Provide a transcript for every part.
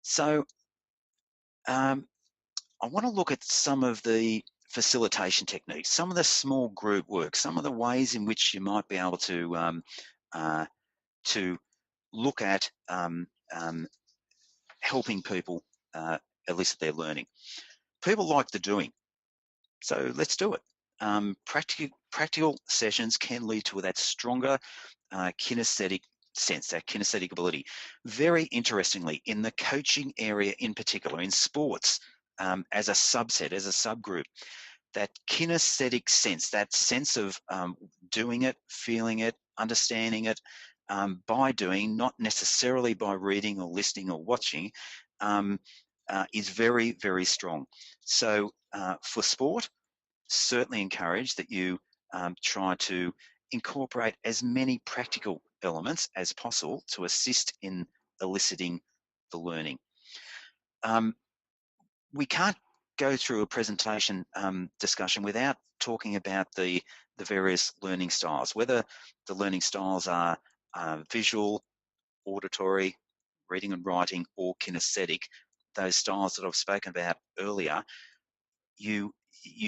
So I want to look at some of the facilitation techniques, some of the small group work, some of the ways in which you might be able to look at helping people elicit their learning. People like the doing, so let's do it. Practical sessions can lead to that stronger kinesthetic sense, that kinesthetic ability. Very interestingly, in the coaching area in particular, in sports, as a subset, as a subgroup, that kinesthetic sense, that sense of doing it, feeling it, understanding it, by doing, not necessarily by reading or listening or watching, is very, very strong. So for sport, certainly encourage that you try to incorporate as many practical elements as possible to assist in eliciting the learning. We can't go through a presentation discussion without talking about the various learning styles, whether the learning styles are visual, auditory, reading and writing, or kinesthetic. Those styles that I've spoken about earlier, you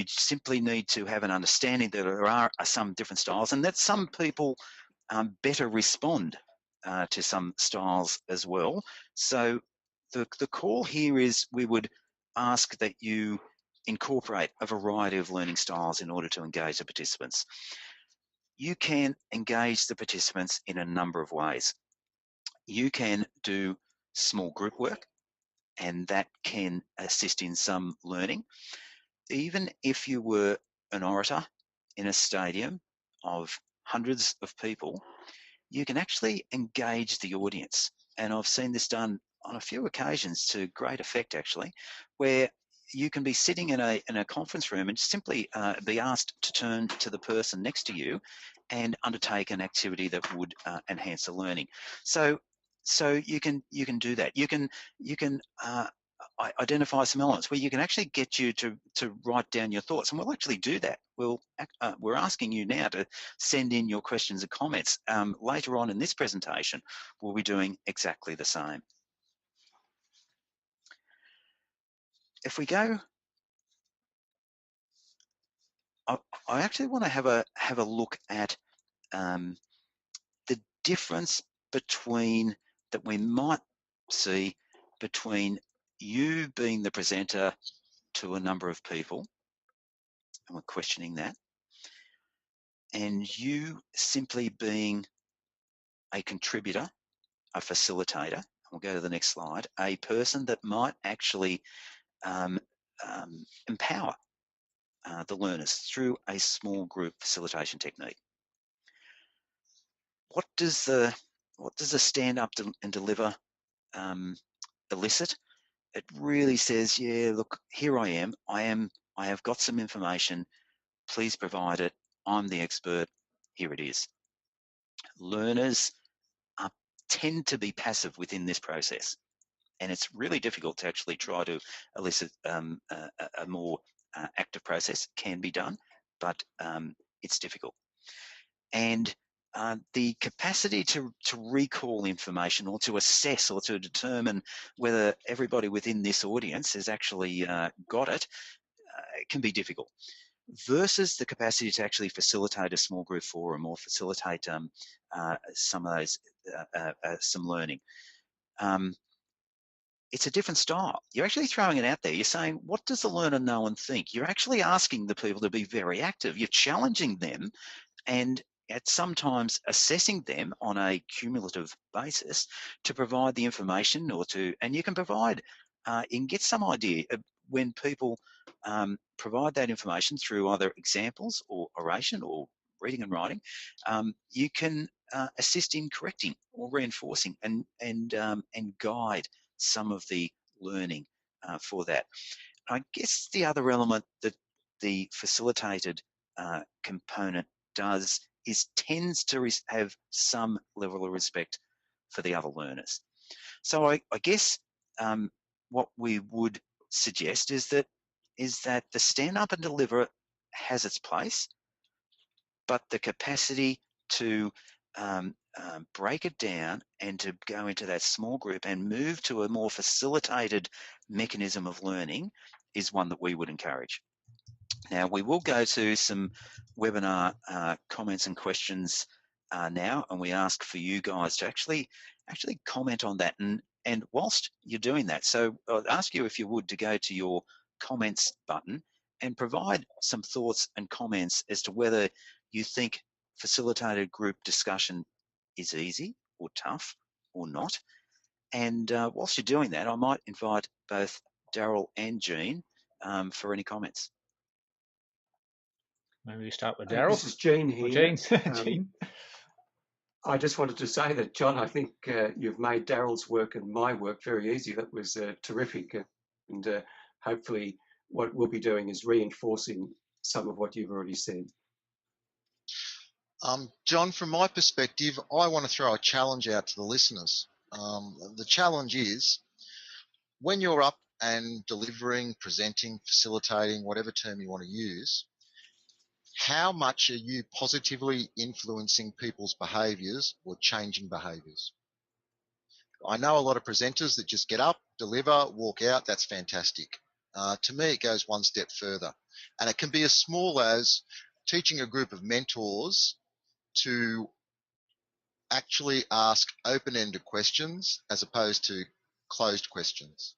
simply need to have an understanding that there are some different styles, and that some people better respond to some styles as well. So the call here is we would ask that you incorporate a variety of learning styles in order to engage the participants. You can engage the participants in a number of ways. You can do small group work, and that can assist in some learning. Even if you were an orator in a stadium of hundreds of people, you can actually engage the audience. And I've seen this done on a few occasions to great effect, actually, where you can be sitting in a conference room and simply be asked to turn to the person next to you and undertake an activity that would enhance the learning. So you can do that. You can identify some elements where you can actually get you to write down your thoughts, and we'll actually do that. We're asking you now to send in your questions and comments. Later on in this presentation, we'll be doing exactly the same. If we go, I actually want to have a look at the difference between that we might see between you being the presenter to a number of people, and we're questioning that, and you simply being a contributor, a facilitator. We'll go to the next slide. A person that might actually empower the learners through a small group facilitation technique. What does the stand up and deliver elicit? It really says, yeah, look, here I am. I have got some information. Please provide it. I'm the expert. Here it is. Learners tend to be passive within this process, and it's really difficult to actually try to elicit a more active process. Can be done, but it's difficult. And the capacity to recall information, or to assess, or to determine whether everybody within this audience has actually got it, can be difficult, versus the capacity to actually facilitate a small group forum, or facilitate some of those some learning. It's a different style. You're actually throwing it out there. You're saying, what does the learner know and think? You're actually asking the people to be very active. You're challenging them, and at sometimes assessing them on a cumulative basis to provide the information, and you can provide, you can get some idea of when people provide that information through either examples or oration or reading and writing. You can assist in correcting or reinforcing and guide some of the learning for that. I guess the other element that the facilitated component does is tends to have some level of respect for the other learners. So I guess what we would suggest is that the stand up and deliver has its place, but the capacity to break it down and to go into that small group and move to a more facilitated mechanism of learning is one that we would encourage. Now, we will go to some webinar comments and questions now, and we ask for you guys to actually comment on that. And whilst you're doing that, so I'd ask you, if you would, to go to your comments button and provide some thoughts and comments as to whether you think facilitated group discussion is easy or tough or not. And whilst you're doing that, I might invite both Daryl and Jean for any comments. Maybe we start with Daryl. This is Jean here. Jean. I just wanted to say that, John, I think you've made Daryl's work and my work very easy. That was terrific. And hopefully what we'll be doing is reinforcing some of what you've already said. John, from my perspective, I want to throw a challenge out to the listeners. The challenge is, when you're up and delivering, presenting, facilitating, whatever term you want to use, how much are you positively influencing people's behaviours or changing behaviours? I know a lot of presenters that just get up, deliver, walk out. That's fantastic. To me, it goes one step further. And it can be as small as teaching a group of mentors to actually ask open-ended questions as opposed to closed questions.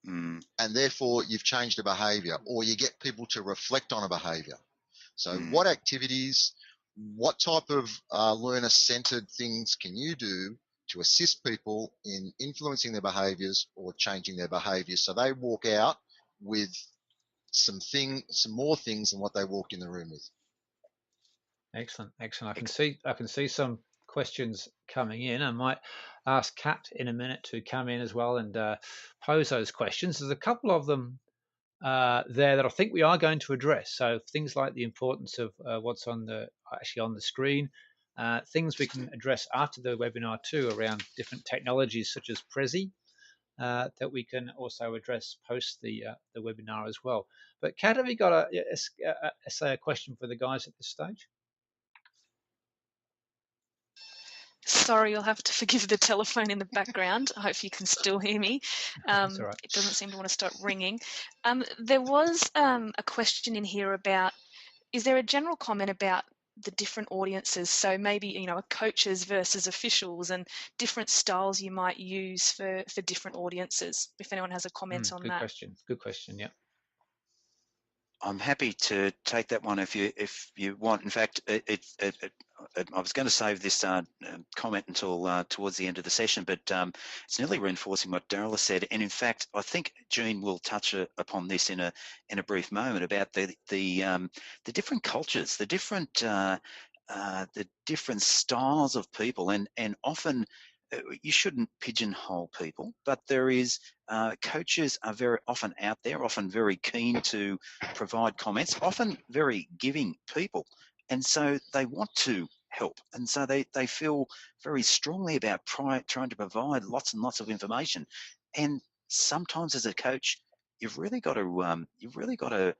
And therefore, you've changed a behaviour, or you get people to reflect on a behaviour. So what activities, what type of learner-centred things can you do to assist people in influencing their behaviours or changing their behaviours so they walk out with some more things than what they walked in the room with? Excellent. I can see some questions coming in. I might ask Kat in a minute to come in as well and pose those questions. There's a couple of them there that I think we are going to address. So things like the importance of what's on the screen, things we can address after the webinar too, around different technologies such as Prezi, that we can also address post the webinar as well. But Kat, have you got a question for the guys at this stage? Sorry, you'll have to forgive the telephone in the background. I hope you can still hear me. That's all right. It doesn't seem to want to stop ringing. There was a question in here about, is there a general comment about the different audiences? So maybe, coaches versus officials and different styles you might use for different audiences, if anyone has a comment on that. Good question, yeah. I'm happy to take that one if you want. In fact, I was going to save this comment until towards the end of the session, but it's nearly reinforcing what Daryl has said. And in fact, I think Jean will touch upon this in a brief moment about the different cultures, the different styles of people, and often you shouldn't pigeonhole people, but there is coaches are very often out there, often very keen to provide comments, often very giving people, and so they want to help, and so they feel very strongly about trying to provide lots and lots of information. And sometimes as a coach, you've really got to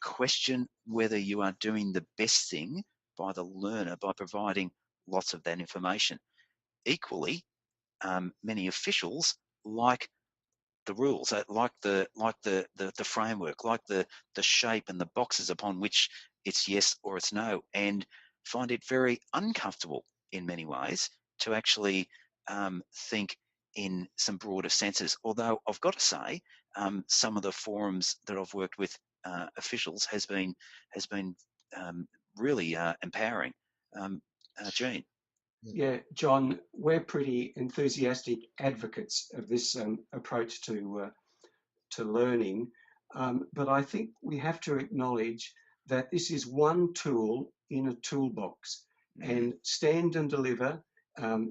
question whether you are doing the best thing by the learner by providing lots of that information. Equally, many officials like the rules, like the framework, like the shape and the boxes upon which it's yes or it's no, and find it very uncomfortable in many ways to actually think in some broader senses. Although I've got to say, some of the forums that I've worked with officials has been really empowering. Jean. Yeah, John, we're pretty enthusiastic advocates of this approach to learning, but I think we have to acknowledge that this is one tool in a toolbox, and Stand and Deliver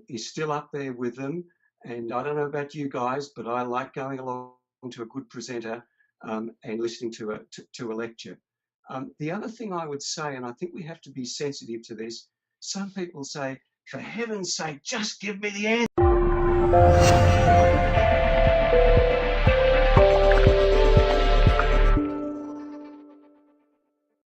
is still up there with them. And I don't know about you guys, but I like going along to a good presenter and listening to a lecture. The other thing I would say, and I think we have to be sensitive to this, some people say, for heaven's sake, just give me the answer.